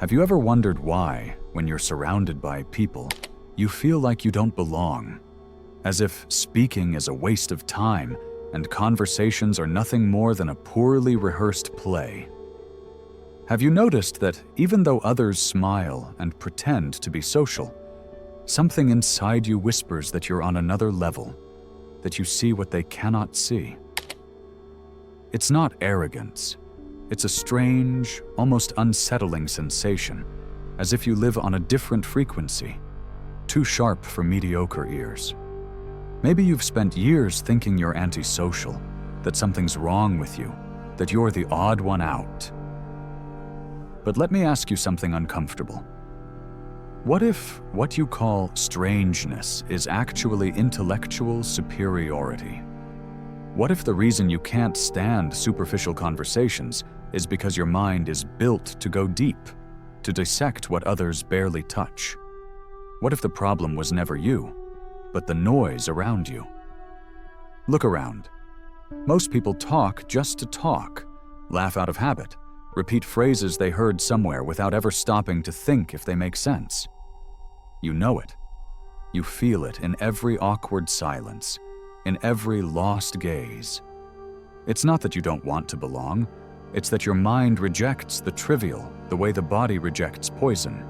Have you ever wondered why, when you're surrounded by people, you feel like you don't belong? As if speaking is a waste of time and conversations are nothing more than a poorly rehearsed play. Have you noticed that even though others smile and pretend to be social, something inside you whispers that you're on another level, that you see what they cannot see? It's not arrogance. It's a strange, almost unsettling sensation, as if you live on a different frequency, too sharp for mediocre ears. Maybe you've spent years thinking you're antisocial, that something's wrong with you, that you're the odd one out. But let me ask you something uncomfortable. What if what you call strangeness is actually intellectual superiority? What if the reason you can't stand superficial conversations is because your mind is built to go deep, to dissect what others barely touch? What if the problem was never you, but the noise around you? Look around. Most people talk just to talk, laugh out of habit, repeat phrases they heard somewhere without ever stopping to think if they make sense. You know it. You feel it in every awkward silence, in every lost gaze. It's not that you don't want to belong, it's that your mind rejects the trivial the way the body rejects poison.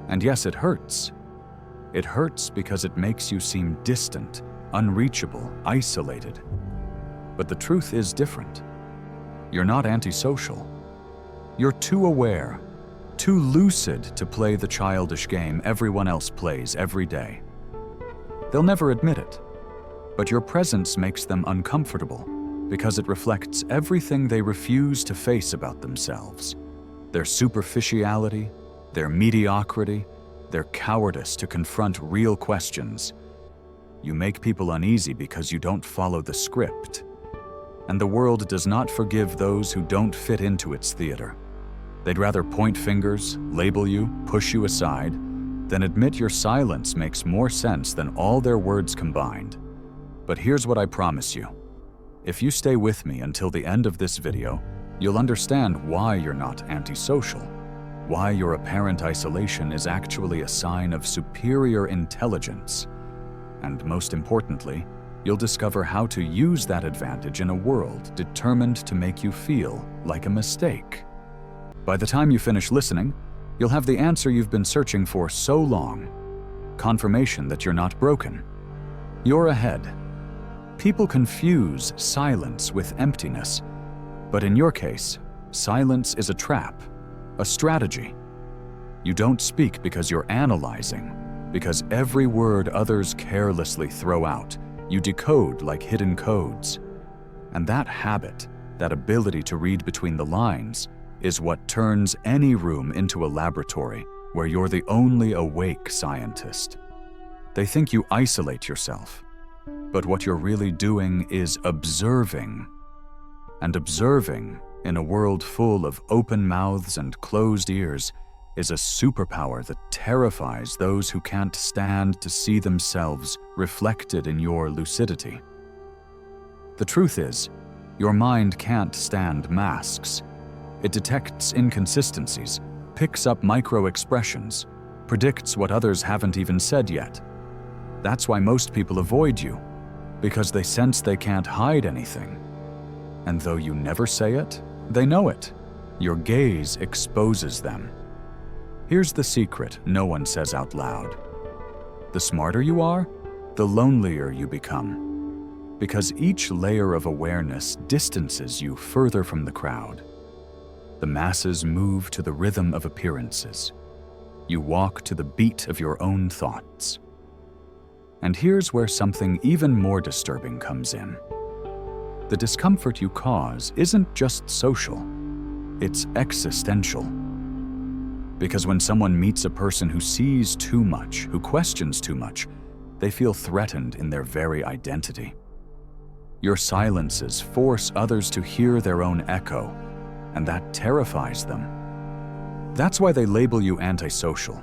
And yes, it hurts. It hurts because it makes you seem distant, unreachable, isolated. But the truth is different. You're not antisocial. You're too aware, too lucid to play the childish game everyone else plays every day. They'll never admit it, but your presence makes them uncomfortable because it reflects everything they refuse to face about themselves. Their superficiality, their mediocrity, their cowardice to confront real questions. You make people uneasy because you don't follow the script. And the world does not forgive those who don't fit into its theater. They'd rather point fingers, label you, push you aside, than admit your silence makes more sense than all their words combined. But here's what I promise you. If you stay with me until the end of this video, you'll understand why you're not antisocial, why your apparent isolation is actually a sign of superior intelligence, and most importantly, you'll discover how to use that advantage in a world determined to make you feel like a mistake. By the time you finish listening, you'll have the answer you've been searching for so long. Confirmation that you're not broken. You're ahead. People confuse silence with emptiness, but in your case, silence is a trap, a strategy. You don't speak because you're analyzing, because every word others carelessly throw out, you decode like hidden codes. And that habit, that ability to read between the lines, is what turns any room into a laboratory where you're the only awake scientist. They think you isolate yourself, but what you're really doing is observing. And observing, in a world full of open mouths and closed ears, is a superpower that terrifies those who can't stand to see themselves reflected in your lucidity. The truth is, your mind can't stand masks. It detects inconsistencies, picks up micro-expressions, predicts what others haven't even said yet. That's why most people avoid you, because they sense they can't hide anything. And though you never say it, they know it. Your gaze exposes them. Here's the secret no one says out loud. The smarter you are, the lonelier you become, because each layer of awareness distances you further from the crowd. The masses move to the rhythm of appearances. You walk to the beat of your own thoughts. And here's where something even more disturbing comes in. The discomfort you cause isn't just social, it's existential. Because when someone meets a person who sees too much, who questions too much, they feel threatened in their very identity. Your silences force others to hear their own echo, and that terrifies them. That's why they label you antisocial.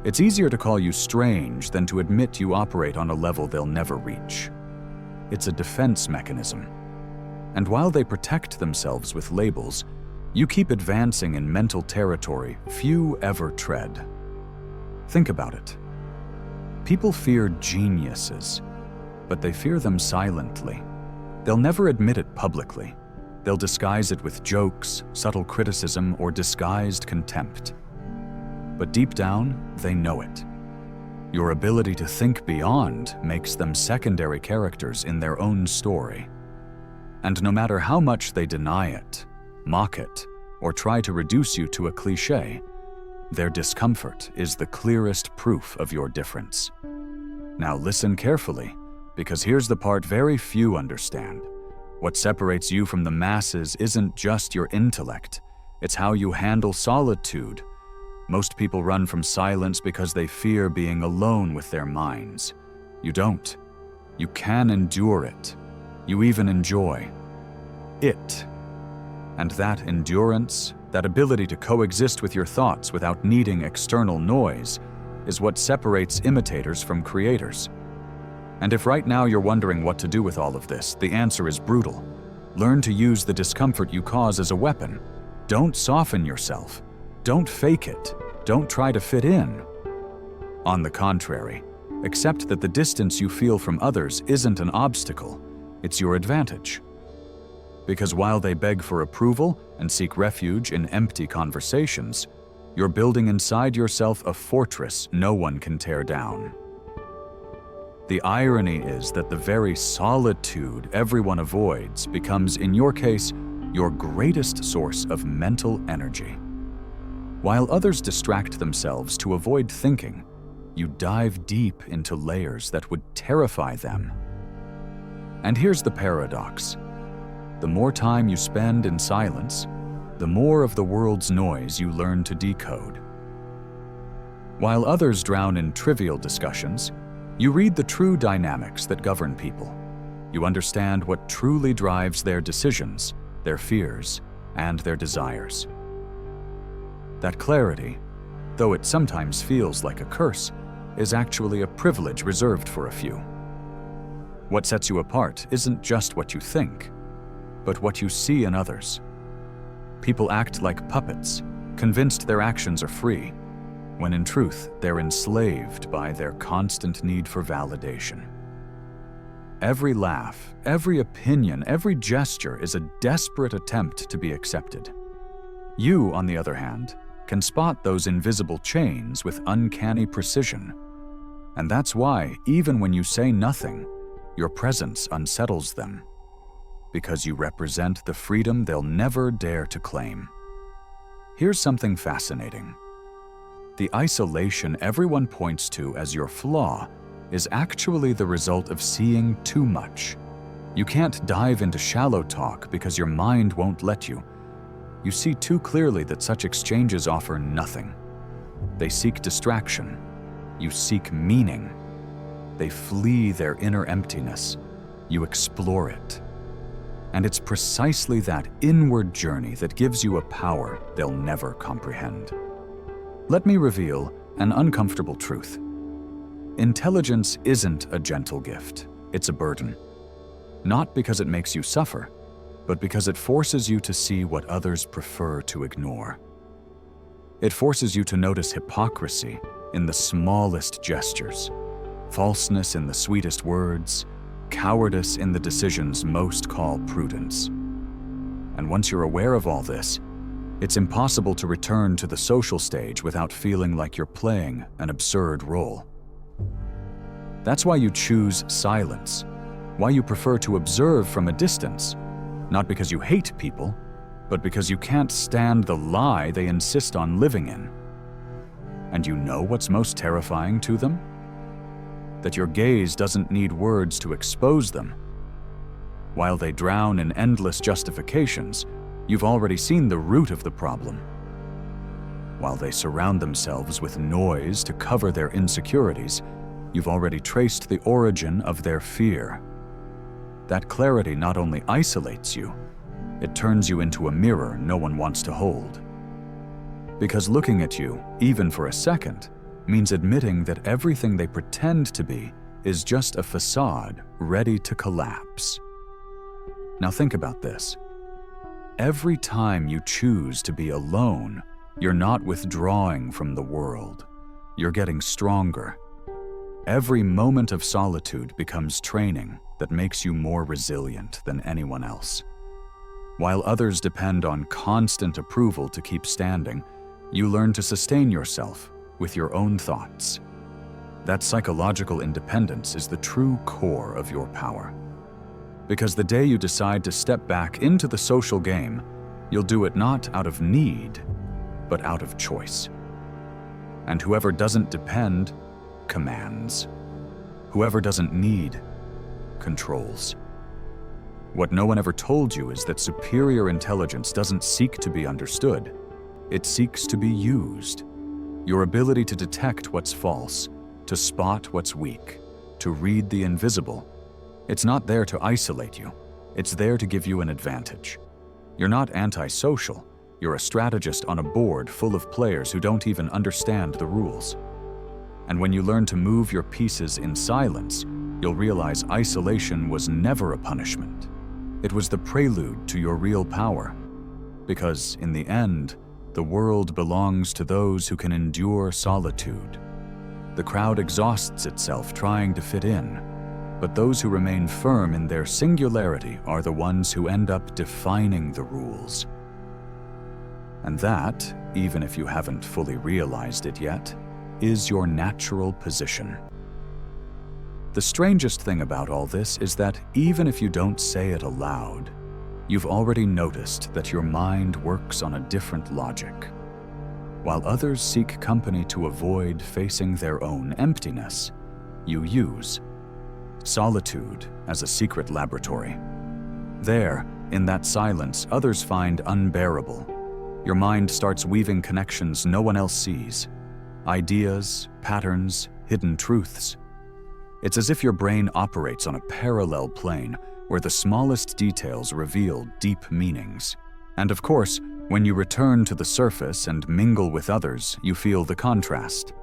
It's easier to call you strange than to admit you operate on a level they'll never reach. It's a defense mechanism. And while they protect themselves with labels, You keep advancing in mental territory few ever tread. Think about it. People fear geniuses, but they fear them silently. They'll never admit it publicly. They'll disguise it with jokes, subtle criticism, or disguised contempt. But deep down, they know it. Your ability to think beyond makes them secondary characters in their own story. And no matter how much they deny it, mock it, or try to reduce you to a cliché, their discomfort is the clearest proof of your difference. Now listen carefully, because here's the part very few understand. What separates you from the masses isn't just your intellect, it's how you handle solitude. Most people run from silence because they fear being alone with their minds. You don't. You can endure it. You even enjoy it. And that endurance, that ability to coexist with your thoughts without needing external noise, is what separates imitators from creators. And if right now you're wondering what to do with all of this, the answer is brutal. Learn to use the discomfort you cause as a weapon. Don't soften yourself. Don't fake it. Don't try to fit in. On the contrary, accept that the distance you feel from others isn't an obstacle, it's your advantage. Because while they beg for approval and seek refuge in empty conversations, you're building inside yourself a fortress no one can tear down. The irony is that the very solitude everyone avoids becomes, in your case, your greatest source of mental energy. While others distract themselves to avoid thinking, you dive deep into layers that would terrify them. And here's the paradox. The more time you spend in silence, the more of the world's noise you learn to decode. While others drown in trivial discussions, you read the true dynamics that govern people. You understand what truly drives their decisions, their fears, and their desires. That clarity, though it sometimes feels like a curse, is actually a privilege reserved for a few. What sets you apart isn't just what you think, but what you see in others. People act like puppets, convinced their actions are free, when in truth they're enslaved by their constant need for validation. Every laugh, every opinion, every gesture is a desperate attempt to be accepted. You, on the other hand, can spot those invisible chains with uncanny precision. And that's why, even when you say nothing, your presence unsettles them. Because you represent the freedom they'll never dare to claim. Here's something fascinating. The isolation everyone points to as your flaw is actually the result of seeing too much. You can't dive into shallow talk because your mind won't let you. You see too clearly that such exchanges offer nothing. They seek distraction. You seek meaning. They flee their inner emptiness. You explore it. And it's precisely that inward journey that gives you a power they'll never comprehend. Let me reveal an uncomfortable truth. Intelligence isn't a gentle gift. It's a burden. Not because it makes you suffer, but because it forces you to see what others prefer to ignore. It forces you to notice hypocrisy in the smallest gestures, falseness in the sweetest words, cowardice in the decisions most call prudence. And once you're aware of all this, it's impossible to return to the social stage without feeling like you're playing an absurd role. That's why you choose silence, why you prefer to observe from a distance, not because you hate people, but because you can't stand the lie they insist on living in. And you know what's most terrifying to them? That your gaze doesn't need words to expose them. While they drown in endless justifications, you've already seen the root of the problem. While they surround themselves with noise to cover their insecurities, you've already traced the origin of their fear. That clarity not only isolates you, it turns you into a mirror no one wants to hold. Because looking at you, even for a second, means admitting that everything they pretend to be is just a facade ready to collapse. Now think about this. Every time you choose to be alone, you're not withdrawing from the world. You're getting stronger. Every moment of solitude becomes training that makes you more resilient than anyone else. While others depend on constant approval to keep standing, you learn to sustain yourself with your own thoughts. That psychological independence is the true core of your power. Because the day you decide to step back into the social game, you'll do it not out of need, but out of choice. And whoever doesn't depend, commands. Whoever doesn't need, controls. What no one ever told you is that superior intelligence doesn't seek to be understood. It seeks to be used. Your ability to detect what's false, to spot what's weak, to read the invisible. It's not there to isolate you. It's there to give you an advantage. You're not antisocial. You're a strategist on a board full of players who don't even understand the rules. And when you learn to move your pieces in silence, you'll realize isolation was never a punishment. It was the prelude to your real power. Because in the end, the world belongs to those who can endure solitude. The crowd exhausts itself trying to fit in, but those who remain firm in their singularity are the ones who end up defining the rules. And that, even if you haven't fully realized it yet, is your natural position. The strangest thing about all this is that even if you don't say it aloud, you've already noticed that your mind works on a different logic. While others seek company to avoid facing their own emptiness, you use solitude as a secret laboratory. There, in that silence, others find unbearable. Your mind starts weaving connections no one else sees. Ideas, patterns, hidden truths. It's as if your brain operates on a parallel plane where the smallest details reveal deep meanings. And of course, when you return to the surface and mingle with others, you feel the contrast.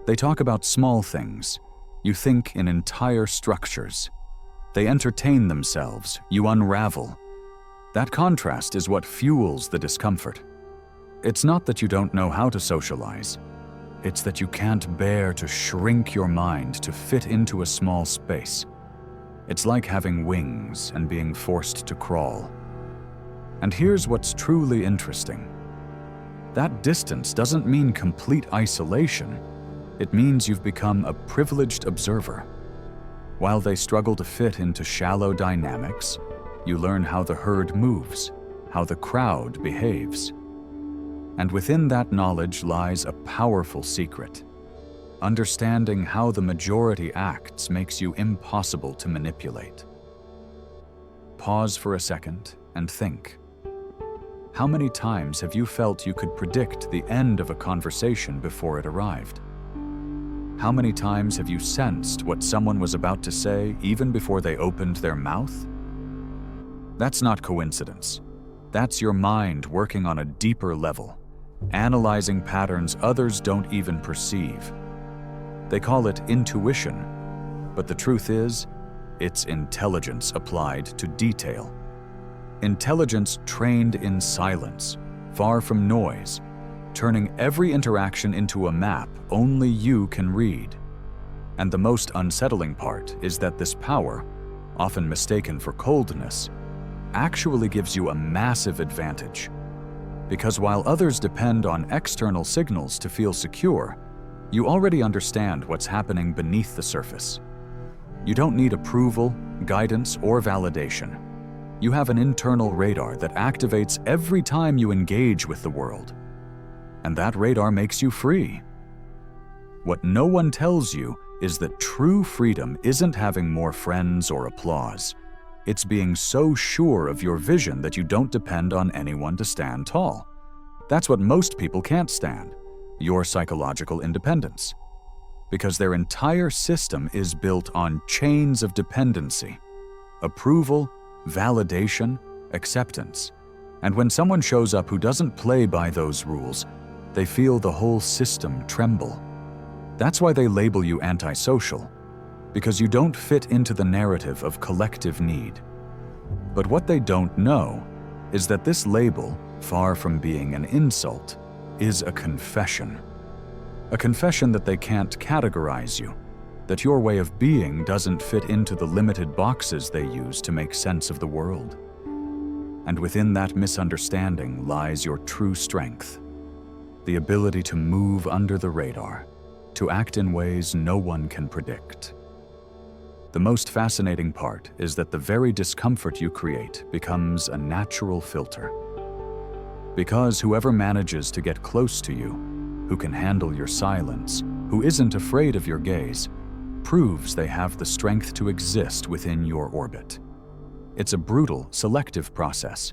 They talk about small things. You think in entire structures. They entertain themselves. You unravel. That contrast is what fuels the discomfort. It's not that you don't know how to socialize. It's that you can't bear to shrink your mind to fit into a small space. It's like having wings and being forced to crawl. And here's what's truly interesting. That distance doesn't mean complete isolation. It means you've become a privileged observer. While they struggle to fit into shallow dynamics, you learn how the herd moves, how the crowd behaves. And within that knowledge lies a powerful secret. Understanding how the majority acts makes you impossible to manipulate. Pause for a second and think. How many times have you felt you could predict the end of a conversation before it arrived? How many times have you sensed what someone was about to say even before they opened their mouth? That's not coincidence. That's your mind working on a deeper level, analyzing patterns others don't even perceive. They call it intuition, but the truth is, it's intelligence applied to detail. Intelligence trained in silence, far from noise, turning every interaction into a map only you can read. And the most unsettling part is that this power, often mistaken for coldness, actually gives you a massive advantage. Because while others depend on external signals to feel secure, you already understand what's happening beneath the surface. You don't need approval, guidance, or validation. You have an internal radar that activates every time you engage with the world. And that radar makes you free. What no one tells you is that true freedom isn't having more friends or applause. It's being so sure of your vision that you don't depend on anyone to stand tall. That's what most people can't stand, your psychological independence. Because their entire system is built on chains of dependency, approval, validation, acceptance. And when someone shows up who doesn't play by those rules, they feel the whole system tremble. That's why they label you antisocial, because you don't fit into the narrative of collective need. But what they don't know is that this label, far from being an insult, is a confession. A confession that they can't categorize you, that your way of being doesn't fit into the limited boxes they use to make sense of the world. And within that misunderstanding lies your true strength, the ability to move under the radar, to act in ways no one can predict. The most fascinating part is that the very discomfort you create becomes a natural filter. Because whoever manages to get close to you, who can handle your silence, who isn't afraid of your gaze, proves they have the strength to exist within your orbit. It's a brutal, selective process,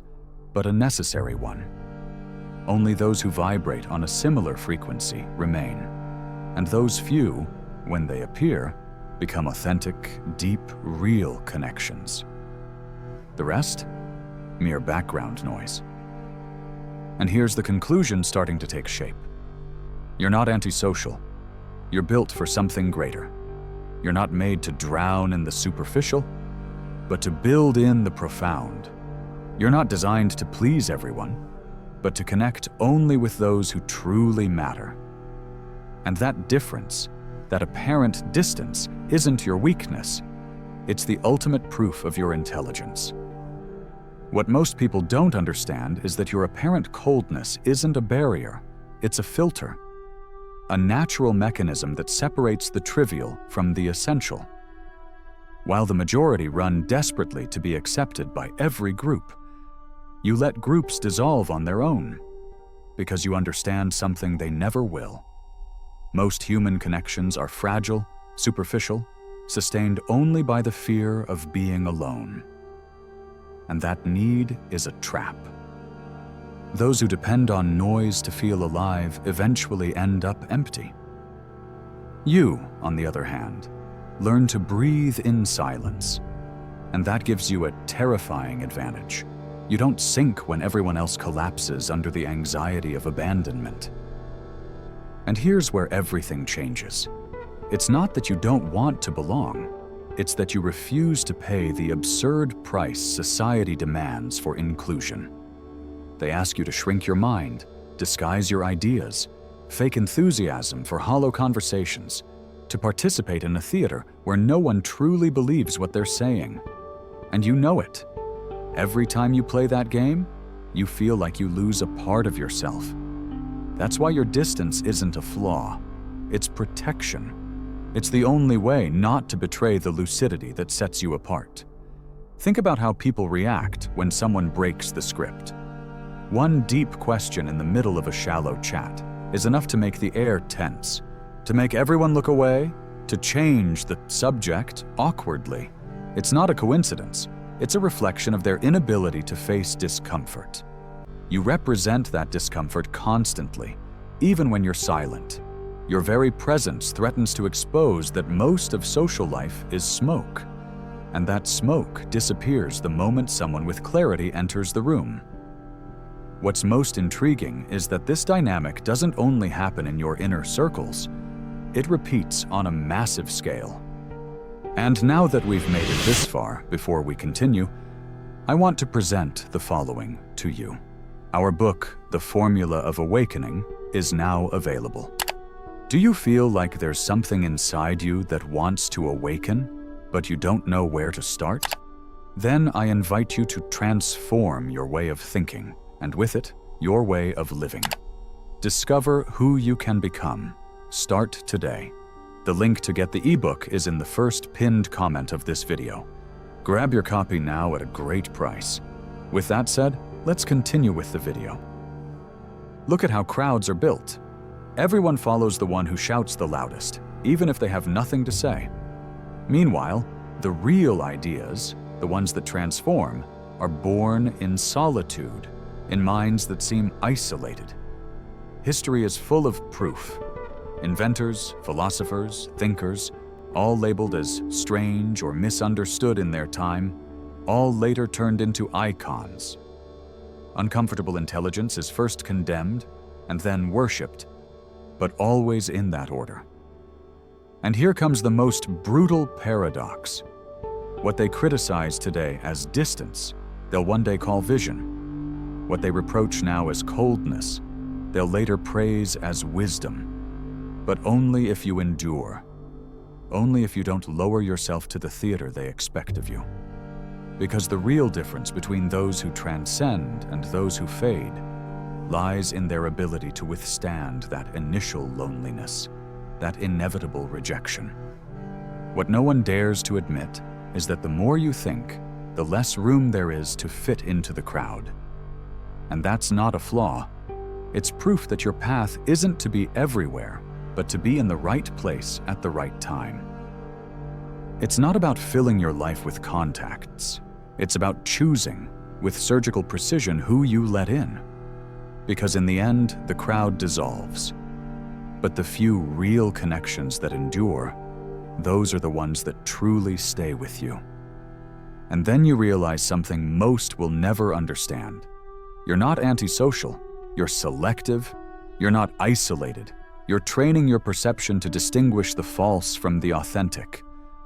but a necessary one. Only those who vibrate on a similar frequency remain, and those few, when they appear, become authentic, deep, real connections. The rest? Mere background noise. And here's the conclusion starting to take shape. You're not antisocial. You're built for something greater. You're not made to drown in the superficial, but to build in the profound. You're not designed to please everyone, but to connect only with those who truly matter. And that difference, that apparent distance, isn't your weakness. It's the ultimate proof of your intelligence. What most people don't understand is that your apparent coldness isn't a barrier, it's a filter. A natural mechanism that separates the trivial from the essential. While the majority run desperately to be accepted by every group, you let groups dissolve on their own, because you understand something they never will. Most human connections are fragile, superficial, sustained only by the fear of being alone. And that need is a trap. Those who depend on noise to feel alive eventually end up empty. You, on the other hand, learn to breathe in silence, and that gives you a terrifying advantage. You don't sink when everyone else collapses under the anxiety of abandonment. And here's where everything changes. It's not that you don't want to belong, it's that you refuse to pay the absurd price society demands for inclusion. They ask you to shrink your mind, disguise your ideas, fake enthusiasm for hollow conversations, to participate in a theater where no one truly believes what they're saying. And you know it. Every time you play that game, you feel like you lose a part of yourself. That's why your distance isn't a flaw. It's protection. It's the only way not to betray the lucidity that sets you apart. Think about how people react when someone breaks the script. One deep question in the middle of a shallow chat is enough to make the air tense, to make everyone look away, to change the subject awkwardly. It's not a coincidence. It's a reflection of their inability to face discomfort. You represent that discomfort constantly, even when you're silent. Your very presence threatens to expose that most of social life is smoke, and that smoke disappears the moment someone with clarity enters the room. What's most intriguing is that this dynamic doesn't only happen in your inner circles, it repeats on a massive scale. And now that we've made it this far, before we continue, I want to present the following to you. Our book, The Formula of Awakening, is now available. Do you feel like there's something inside you that wants to awaken, but you don't know where to start? Then I invite you to transform your way of thinking, and with it, your way of living. Discover who you can become. Start today. The link to get the ebook is in the first pinned comment of this video. Grab your copy now at a great price. With that said, let's continue with the video. Look at how crowds are built. Everyone follows the one who shouts the loudest, even if they have nothing to say. Meanwhile, the real ideas, the ones that transform, are born in solitude, in minds that seem isolated. History is full of proof. Inventors, philosophers, thinkers, all labeled as strange or misunderstood in their time, all later turned into icons. Uncomfortable intelligence is first condemned and then worshipped, but always in that order. And here comes the most brutal paradox. What they criticize today as distance, they'll one day call vision. What they reproach now as coldness, they'll later praise as wisdom. But only if you endure. Only if you don't lower yourself to the theater they expect of you. Because the real difference between those who transcend and those who fade lies in their ability to withstand that initial loneliness, that inevitable rejection. What no one dares to admit is that the more you think, the less room there is to fit into the crowd. And that's not a flaw. It's proof that your path isn't to be everywhere, but to be in the right place at the right time. It's not about filling your life with contacts. It's about choosing, with surgical precision, who you let in. Because in the end, the crowd dissolves. But the few real connections that endure, those are the ones that truly stay with you. And then you realize something most will never understand. You're not antisocial, you're selective, you're not isolated. You're training your perception to distinguish the false from the authentic.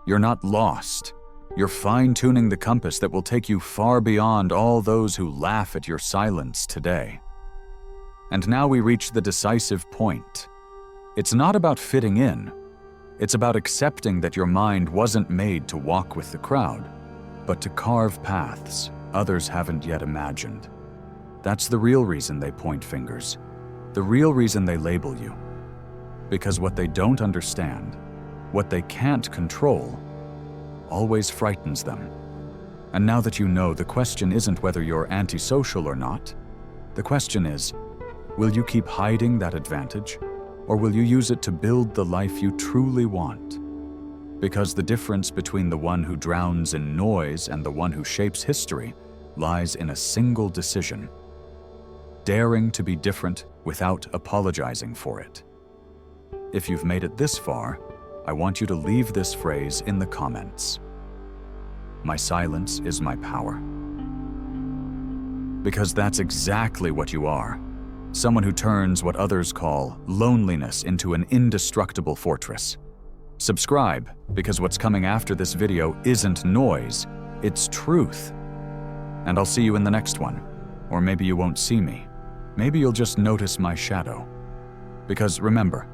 You're not lost. You're fine-tuning the compass that will take you far beyond all those who laugh at your silence today. And now we reach the decisive point. It's not about fitting in. It's about accepting that your mind wasn't made to walk with the crowd, but to carve paths others haven't yet imagined. That's the real reason they point fingers, the real reason they label you. Because what they don't understand, what they can't control, always frightens them. And now that you know, the question isn't whether you're antisocial or not. The question is, will you keep hiding that advantage, or will you use it to build the life you truly want? Because the difference between the one who drowns in noise and the one who shapes history lies in a single decision: daring to be different without apologizing for it. If you've made it this far, I want you to leave this phrase in the comments. My silence is my power. Because that's exactly what you are. Someone who turns what others call loneliness into an indestructible fortress. Subscribe, because what's coming after this video isn't noise, it's truth. And I'll see you in the next one. Or maybe you won't see me. Maybe you'll just notice my shadow. Because remember,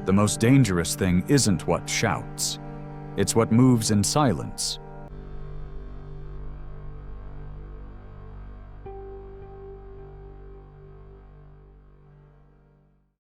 the most dangerous thing isn't what shouts. It's what moves in silence,